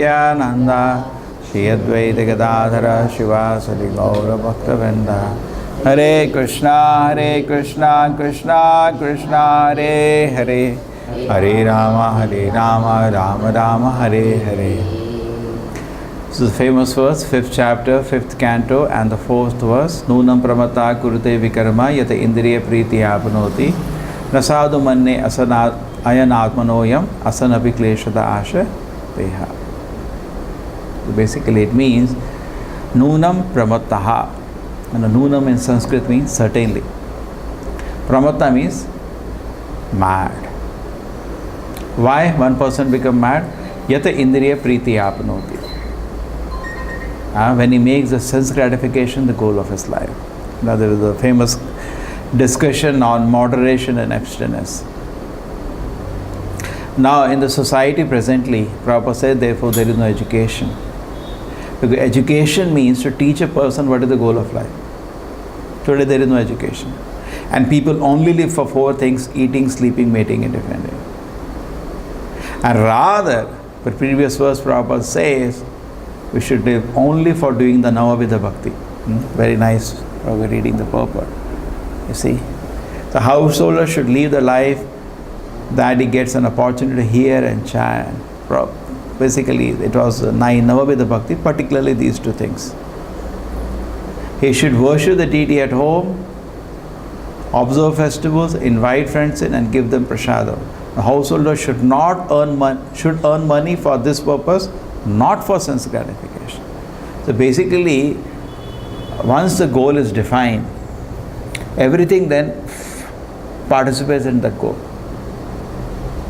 Nityananda Shri Advaita Gadadhara Shivasari Gaura Bhakta Vrinda Hare Krishna Krishna Krishna Hare Hare Hare Rama Rama Rama Hare Hare. This is the famous verse, 5th chapter, 5th canto, and the 4th verse. Nunam pramata kurute vikarma yata indriya priti apanoti nasadu manne ayanatmanoyam asanapi kleshada asha teha. So basically it means Nunam pramataha. And Nunam in Sanskrit means certainly. Pramata means mad. Why one person become mad? Yata indriya priti apanoti. When he makes the sense gratification the goal of his life. Now there is a famous discussion on moderation and abstinence. Now in the society presently, Prabhupada said, therefore there is no education. Because education means to teach a person what is the goal of life. Today there is no education. And people only live for 4 things: eating, sleeping, mating and defending. And rather, the previous verse Prabhupada says, we should live only for doing the Navavidha Bhakti. Very nice, we're reading the purport. You see, the householder should live the life that he gets an opportunity to hear and chant. Basically, it was 9 Navavidha Bhakti, particularly these 2 things. He should worship the deity at home, observe festivals, invite friends in and give them prasadam. The householder should not earn money for this purpose, not for sense gratification. So basically, once the goal is defined, everything then participates in that goal.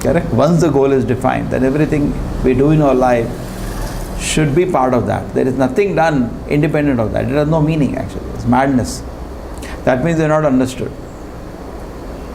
Correct? Once the goal is defined, then everything we do in our life should be part of that. There is nothing done independent of that. It has no meaning actually. It's madness. That means they're not understood.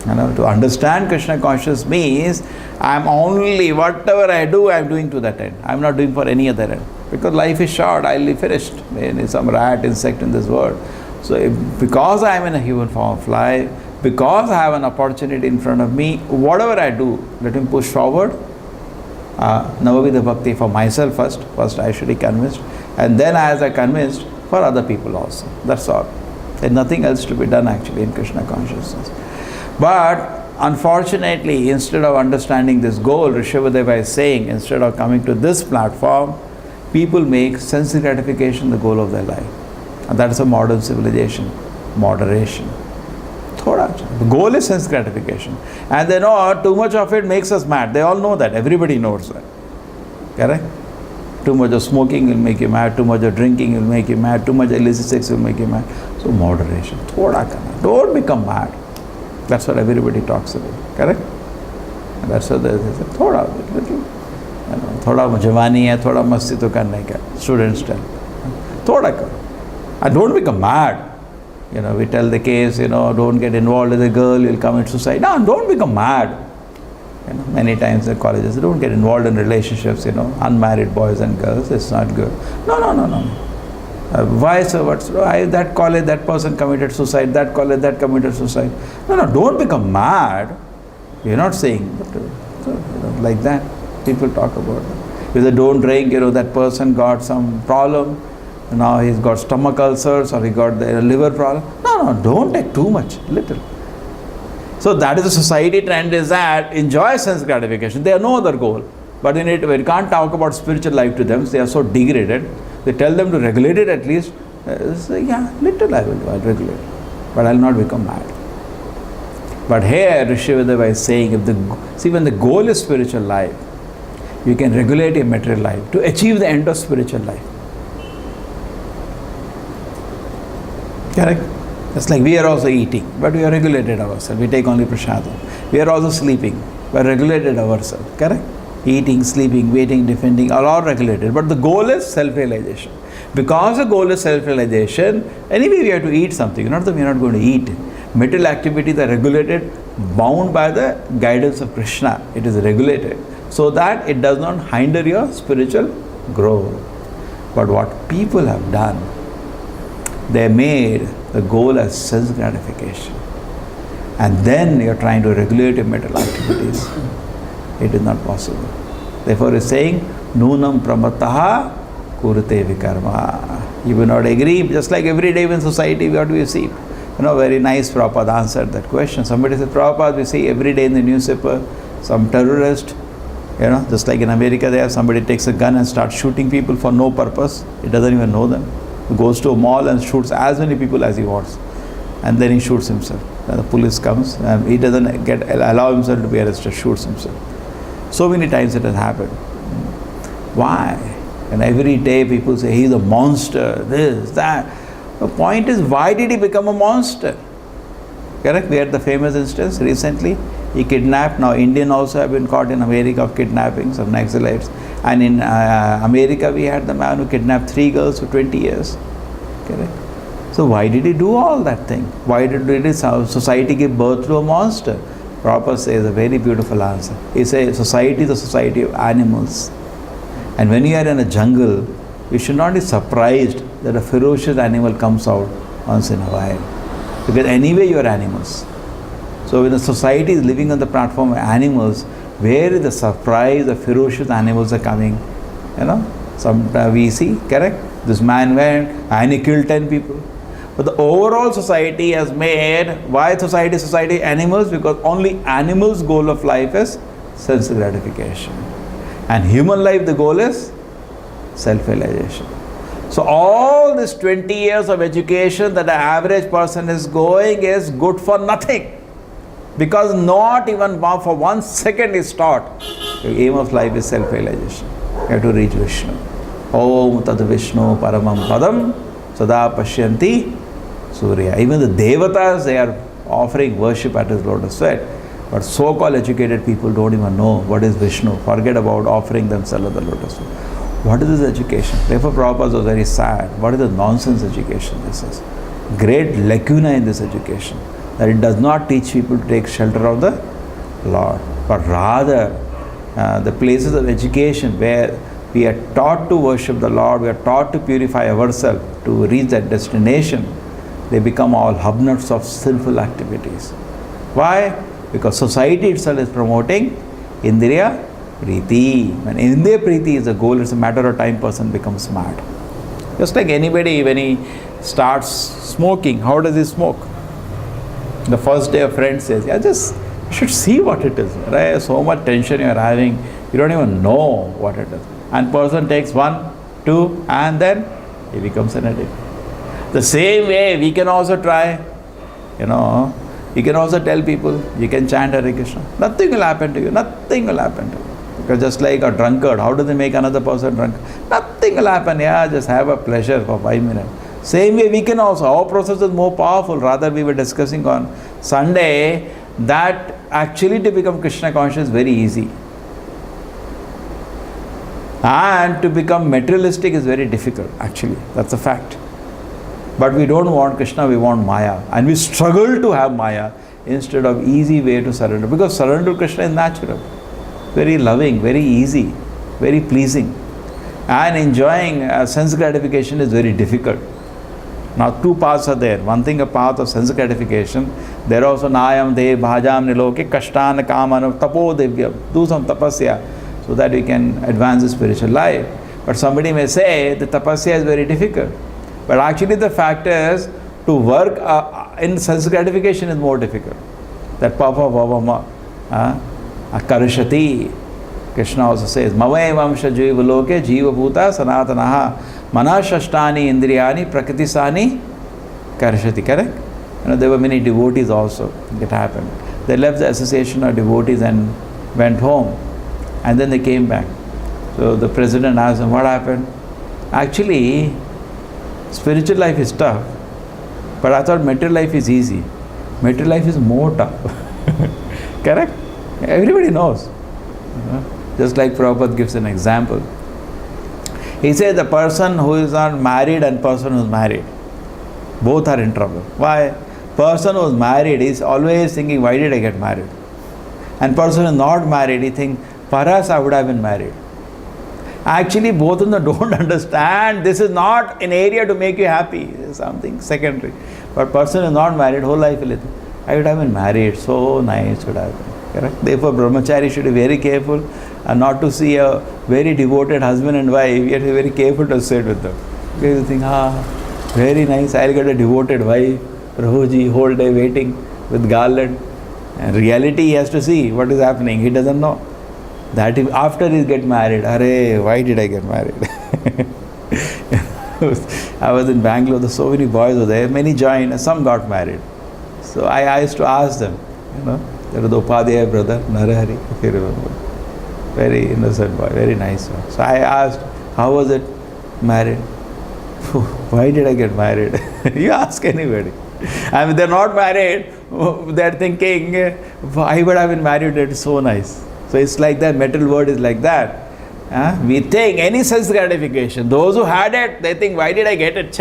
To understand Krishna consciousness means I'm only, whatever I do, I'm doing to that end. I'm not doing for any other end. Because life is short, I'll be finished. There is some rat, insect in this world. So because I am in a human form of life, because I have an opportunity in front of me, whatever I do, let me push forward. Navavidha Bhakti for myself first. First I should be convinced. And then as I convinced, for other people also. That's all. There's nothing else to be done actually in Krishna consciousness. But unfortunately, instead of understanding this goal, Rishabhadeva is saying, instead of coming to this platform, people make sense gratification the goal of their life. And that is a modern civilization. Moderation. The goal is sense gratification. And they know too much of it makes us mad. They all know that. Everybody knows that. Correct? Too much of smoking will make you mad. Too much of drinking will make you mad. Too much illicit sex will make you mad. So moderation. Don't become mad. That's what everybody talks about. Correct? And that's what they say. Thoda jawani hai, thoda masti to karne ka. Students tell. Thoda karo. And don't become mad. We tell the case, don't get involved with a girl, you'll commit suicide. No, don't become mad. Many times in colleges, don't get involved in relationships, unmarried boys and girls, it's not good. No. Why so? That college, that person committed suicide, that college, that committed suicide. No, don't become mad. You're not saying, but, like that. People talk about it. If they don't drink, that person got some problem. Now he's got stomach ulcers or he got the liver problem. No, don't take too much, little. So that is the society trend, is that enjoy sense gratification. They have no other goal. But we can't talk about spiritual life to them. They are so degraded. They tell them to regulate it at least. Little I'll regulate. But I'll not become mad. But here Rishabhadeva is saying, when the goal is spiritual life, you can regulate your material life to achieve the end of spiritual life. Correct? It's like we are also eating, but we are regulated ourselves. We take only prasadam. We are also sleeping, we are regulated ourselves. Correct? Eating, sleeping, waiting, defending are all regulated. But the goal is self-realization. Because the goal is self-realization, anyway we have to eat something. Not that we are not going to eat. Material activities are regulated, bound by the guidance of Krishna. It is regulated so that it does not hinder your spiritual growth. But what people have done, they made the goal as sense gratification. And then you are trying to regulate your material activities. It is not possible. Therefore, he is saying, Nunam pramataha kurute vikarma. You will not agree. Just like every day in society, what do you see? Very nice Prabhupada answered that question. Somebody said, Prabhupada, we see every day in the newspaper, some terrorist, just like in America there, somebody takes a gun and starts shooting people for no purpose. He doesn't even know them. He goes to a mall and shoots as many people as he wants. And then he shoots himself. Then the police comes and he doesn't allow himself to be arrested, shoots himself. So many times it has happened. Why? And every day people say, he's a monster, this, that. The point is, why did he become a monster? Correct? We had the famous instance recently. He kidnapped, now Indian also have been caught in America of kidnapping some Naxalites. And in America we had the man who kidnapped 3 girls for 20 years. Correct? So why did he do all that thing? Why did society give birth to a monster? Prabhupada says a very beautiful answer. He says society is a society of animals. And when you are in a jungle, you should not be surprised that a ferocious animal comes out once in a while. Because anyway you are animals. So when the society is living on the platform of animals, where is the surprise the ferocious animals are coming? Sometimes we see, correct? This man went and he killed 10 people. But the overall society has made, why society animals? Because only animals' goal of life is sense gratification. And human life, the goal is self-realization. So all this 20 years of education that the average person is going is good for nothing. Because not even for 1 second is taught. The aim of life is self-realization. You have to reach Vishnu. Om Tad Vishnu Paramam Padam Sada Pashyanti Surya. Even the Devatas, they are offering worship at his lotus feet. But so-called educated people don't even know what is Vishnu. Forget about offering themselves at the lotus feet. What is this education? Therefore Prabhupada was very sad. What is the nonsense education this is? Great lacuna in this education. That it does not teach people to take shelter of the Lord. But rather, the places of education where we are taught to worship the Lord, we are taught to purify ourselves to reach that destination, they become all hubnuts of sinful activities. Why? Because society itself is promoting Indriya Priti. When Indriya Priti is the goal, it's a matter of time person becomes mad. Just like anybody, when he starts smoking, how does he smoke? The first day a friend says, you should see what it is. Right? So much tension you are having, you don't even know what it is. And person takes 1, 2, and then he becomes an addict. The same way we can also try, you can also tell people, you can chant Hare Krishna. Nothing will happen to you. Nothing will happen to you. Because just like a drunkard, how do they make another person drunk? Nothing will happen. Just have a pleasure for 5 minutes. Same way we can also. Our process is more powerful. Rather, we were discussing on Sunday that actually to become Krishna conscious is very easy. And to become materialistic is very difficult, actually. That's a fact. But we don't want Krishna, we want Maya. And we struggle to have Maya instead of easy way to surrender. Because surrender to Krishna is natural. Very loving, very easy, very pleasing. And enjoying sense gratification is very difficult. Now 2 paths are there. One thing, a path of sense gratification. There also Nayam De Bhajam Niloke Kashtan Kaman Tapo Divyam. Do some tapasya so that we can advance the spiritual life. But somebody may say the tapasya is very difficult. But actually the fact is, to work in sense gratification is more difficult. That Papa Bhavama Karishati. Krishna also says, Mavai Vamsha Jiva Loke Jiva Bhuta Sanatanaha Manashashtani Indriyani Prakritisani Karishati. Correct? There were many devotees also. It happened. They left the association of devotees and went home. And then they came back. So the president asked them, what happened? Actually, spiritual life is tough, but I thought material life is easy. Material life is more tough. Correct? Everybody knows. Just like Prabhupada gives an example. He says the person who is not married and person who is married, both are in trouble. Why? Person who is married is always thinking, why did I get married? And person who is not married, he thinks, perhaps I would have been married. Actually, both of them don't understand. This is not an area to make you happy. It's something secondary. But person is not married, whole life will think, I would have been married. So nice would have been. Correct? Therefore, brahmachari should be very careful and not to see a very devoted husband and wife, you have to be very careful to sit with them. Because you think, very nice, I'll get a devoted wife, Prabhuji, whole day waiting with garland. And reality, he has to see what is happening. He doesn't know. That if after he get married, why did I get married? I was in Bangalore, there's so many boys were there, many joined, some got married. So I used to ask them, there was the Upadhyaya brother, Narahari, if you remember. Very innocent boy, very nice one. So I asked, how was it married? Why did I get married? You ask anybody. I mean, they're not married, they're thinking, why would I have been married? It's so nice. So it's like that, material world is like that. We think any sense gratification, those who had it, they think, why did I get it?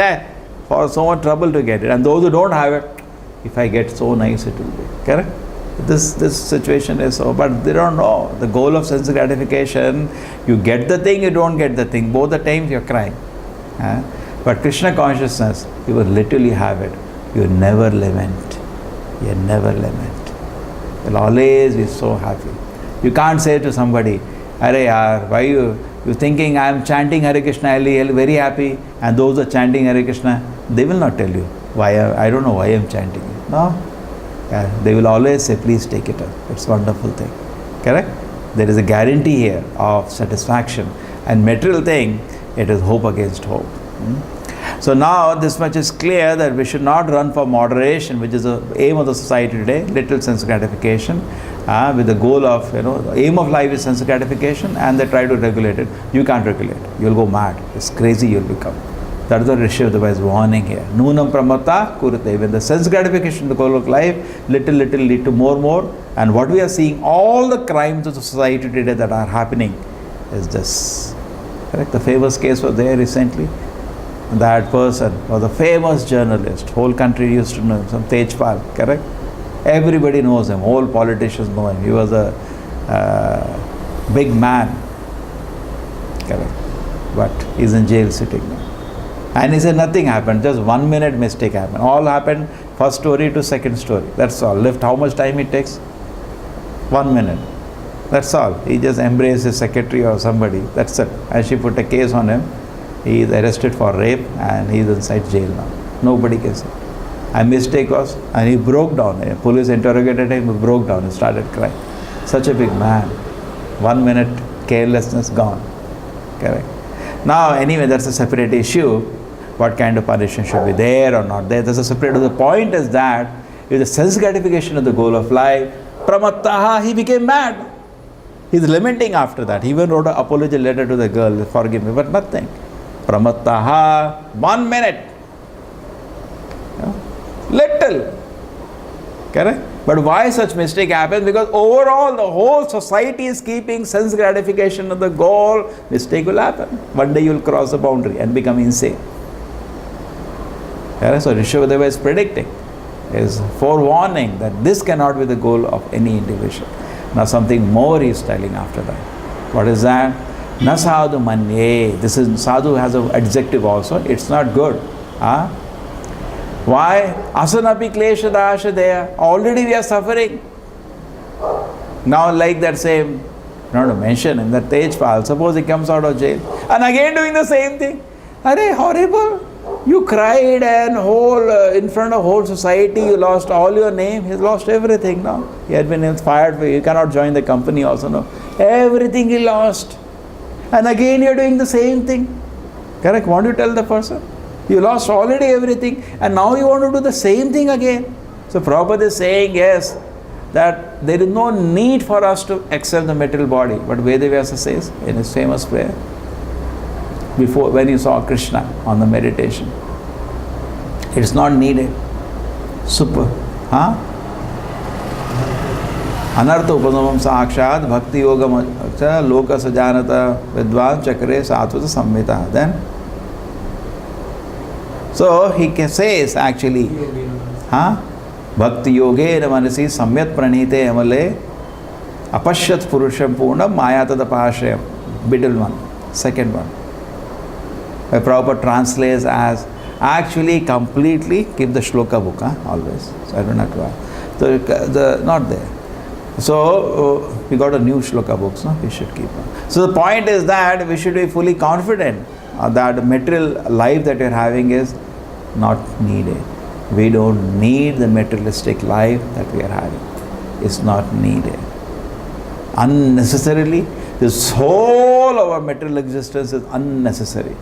For so much trouble to get it. And those who don't have it, if I get so nice, it will be. Correct? This situation is so, but they don't know. The goal of sense gratification, you get the thing, you don't get the thing. Both the times you're crying. But Krishna consciousness, you will literally have it. You never lament. You never lament. You'll always be so happy. You can't say to somebody, why you thinking I am chanting Hare Krishna, I'll be very happy, and those who are chanting Hare Krishna, they will not tell you why. I don't know why I am chanting it. No. They will always say, please take it up. It's a wonderful thing. Correct? There is a guarantee here of satisfaction. And material thing, it is hope against hope. So now this much is clear that we should not run for moderation, which is the aim of the society today, little sense gratification, with the goal of, the aim of life is sense gratification, and they try to regulate it. You can't regulate. You'll go mad. It's crazy you'll become. That is what Rishabhdeva is warning here. Nunam pramata kurate. When the sense gratification, the goal of life, little lead to more. And what we are seeing, all the crimes of the society today that are happening is this. Correct? The famous case was there recently. That person was a famous journalist. Whole country used to know him, some Tejpal, correct? Everybody knows him. All politicians know him. He was a big man, correct? But he's in jail sitting now. And he said nothing happened, just 1 minute mistake happened. All happened first story to second story. That's all. Left how much time it takes? 1 minute. That's all. He just embraced his secretary or somebody. That's it. And she put a case on him. He is arrested for rape and he is inside jail now. Nobody can say. And mistake was, and he broke down. Police interrogated him, he broke down, he started crying. Such a big man. 1 minute, carelessness gone. Correct. Now, anyway, that's a separate issue. What kind of punishment should be there or not there? That's a separate. The point is that if the sense gratification of the goal of life, pramattaha, he became mad. He's lamenting after that. He even wrote an apology letter to the girl, forgive me, but nothing. Pramattaha, 1 minute. Little. Correct? But why such mistake happens? Because overall the whole society is keeping sense gratification of the goal. Mistake will happen. One day you will cross the boundary and become insane. Correct? So Rishabhdeva is predicting, is forewarning that this cannot be the goal of any individual. Now something more he is telling after that. What is that? Na sadhu manye. This is, sadhu has an adjective also. It's not good. Why? Asanapi klesha dasha there. Already we are suffering. Now like that same, not to mention in that Tejpal, suppose he comes out of jail and again doing the same thing. Arey, horrible. You cried and in front of whole society, you lost all your name. He's lost everything now. He had been fired for you. You cannot join the company also now. Everything he lost. And again you're doing the same thing. Correct? Want to tell the person? You lost already everything and now you want to do the same thing again. So Prabhupada is saying, yes, that there is no need for us to accept the material body. But Vedavyasa says in his famous prayer, before when he saw Krishna on the meditation, it's not needed. Super. Anartha upadamam sakshat bhakti yogam loka sajanata vidvan chakre satvata samhita. Then so he says actually, Bhakti yogena manasi samyat pranite amale apashyat purusham purnam mayatada pashrayam. Middle one, second one. A proper translates as actually completely keep the shloka book always. So I don't have to. Not there. So we got a new shloka books, no? We should keep on. So the point is that we should be fully confident that material life that we are having is not needed. We don't need the materialistic life that we are having. It's not needed. Unnecessarily, this whole of our material existence is unnecessary.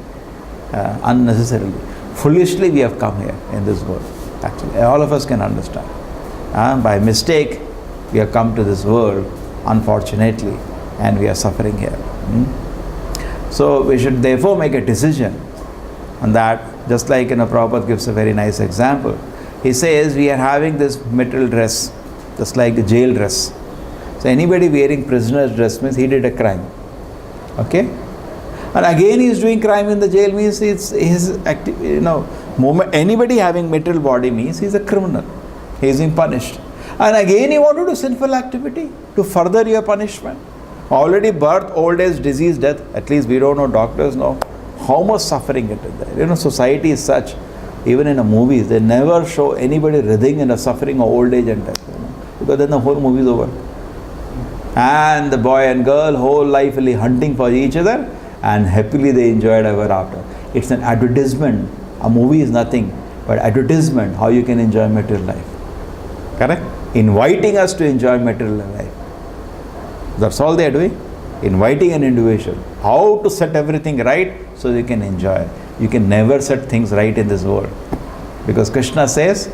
Unnecessarily. Foolishly we have come here in this world. Actually, all of us can understand. By mistake, we have come to this world, unfortunately, and we are suffering here. So we should therefore make a decision on that. Just like Prabhupada gives a very nice example. He says we are having this material dress, just like a jail dress. So anybody wearing prisoner's dress means he did a crime. Okay? And again he is doing crime in the jail means it's his anybody having material body means he is a criminal. He is being punished. And again you want to do sinful activity to further your punishment. Already birth, old age, disease, death, at least we don't know, doctors know how much suffering it is there. Society is such, even in the movies, they never show anybody writhing in a suffering of old age and death. Because then the whole movie is over. And the boy and girl, whole life will be hunting for each other and happily they enjoy it ever after. It's an advertisement. A movie is nothing but advertisement how you can enjoy material life. Correct? Inviting us to enjoy material life. That's all they are doing. Inviting an individual. How to set everything right so you can enjoy. You can never set things right in this world. Because Krishna says,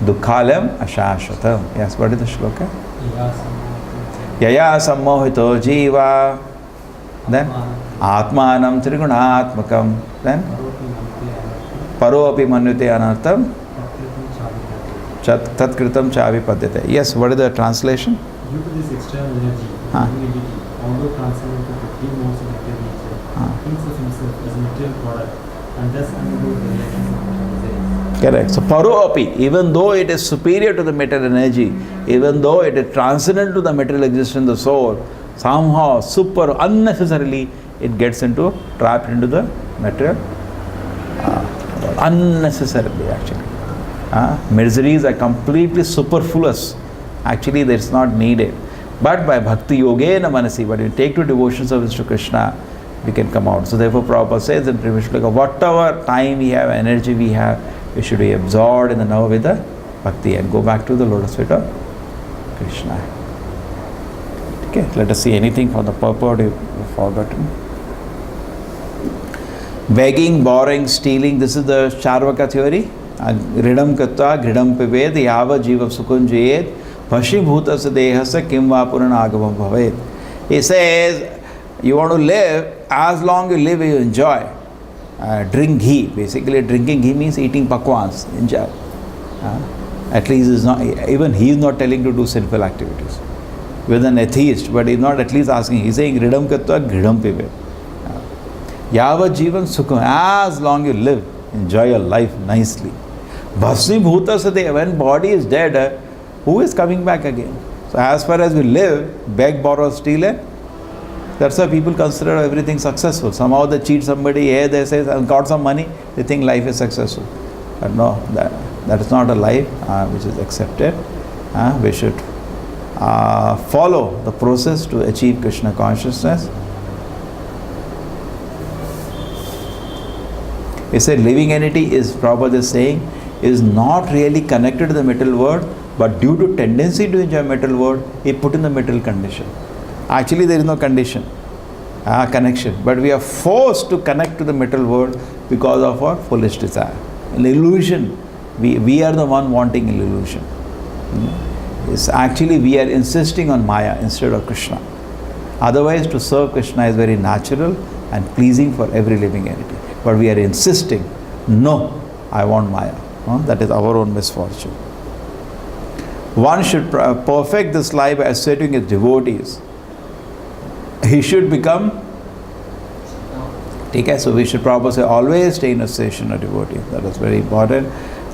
Dukhalam ashashvatam. Yes, what is the shloka? Yaya sammohito jiva. Then Atmanam Trigunatmakam. Then Paro api manyute anartam. Tatkritam chavi padyate. Yes, what is the translation? Due to this external energy, humility, although transcendent to the three modes of material nature, thinks of himself as a material product and thus undergoes the relations of. Correct. So paro api, even though it is superior to the material energy, even though it is transcendent to the material existence of the soul, somehow super unnecessarily it gets trapped into the material unnecessarily actually. Miseries are completely superfluous. Actually, that's not needed. But by bhakti yogena manasi, when you take to devotion service to Krishna, we can come out. So therefore Prabhupada says in previous shloka, whatever time we have, energy we have, we should be absorbed in the Navavida bhakti and go back to the lotus feet of Krishna. Okay, let us see anything from the purport you've forgotten. Begging, borrowing, stealing, this is the Charvaka theory. Gridam katta, gridam pived, yava jiva sukunjayed, Bhashibhutas dehasa kim vapurana agavam bhavet. He says, you want to live, as long you live, you enjoy. Drink ghee. Basically, drinking ghee means eating pakwans. Enjoy. At least is not, even he is not telling to do sinful activities. With an atheist, but he is not at least asking. He is saying, Gridam katta, gridam pive. Yava jivan sukham. As long you live, enjoy your life nicely. Bhasmibhuta sadeva. When body is dead, who is coming back again? So as far as we live, beg, borrow, steal, that's why people consider everything successful. Somehow they cheat somebody, here they say, I got some money, they think life is successful. But no, that is not a life which is accepted. We should follow the process to achieve Krishna consciousness. He said living entity is, Prabhupada is saying, is not really connected to the material world, but due to tendency to enjoy material world, he put in the material condition. Actually, there is no condition, connection, but we are forced to connect to the material world because of our foolish desire. An illusion, we are the one wanting an illusion. It's actually we are insisting on Maya instead of Krishna. Otherwise, to serve Krishna is very natural and pleasing for every living entity. But we are insisting, no, I want Maya. That is our own misfortune. One should perfect this life by associating with devotees. He should become, okay, so we should probably say always stay in association of devotees. That is very important.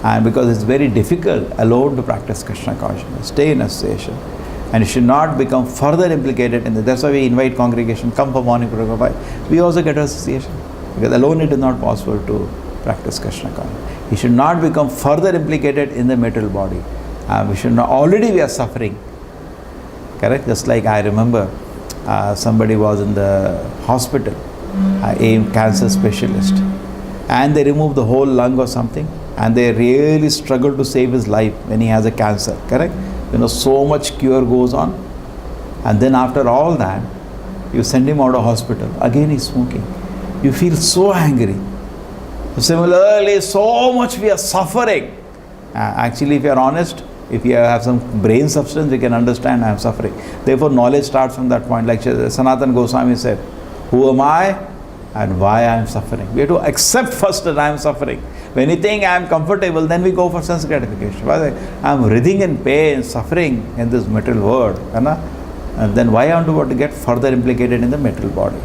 And because it's very difficult alone to practice Krishna consciousness, stay in association. And you should not become further implicated in that. That's why we invite congregation, come for morning prayer. We also get association. Because alone it is not possible to practice Krishna consciousness. You should not become further implicated in the material body. We should not, already we are suffering. Correct? Just like I remember somebody was in the hospital, a cancer specialist, and they removed the whole lung or something, and they really struggled to save his life when he has a cancer. Correct? So much cure goes on, and then after all that, you send him out of hospital. Again he's smoking. You feel so angry. Similarly, so much we are suffering. Actually, if you are honest, if you have some brain substance, you can understand I am suffering. Therefore, knowledge starts from that point. Like Sanatana Goswami said, who am I and why I am suffering? We have to accept first that I am suffering. When you think I am comfortable, then we go for sense gratification. I am writhing in pain, suffering in this material world. And then why I want to get further implicated in the material body?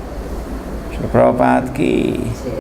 Shri Prabhupada ki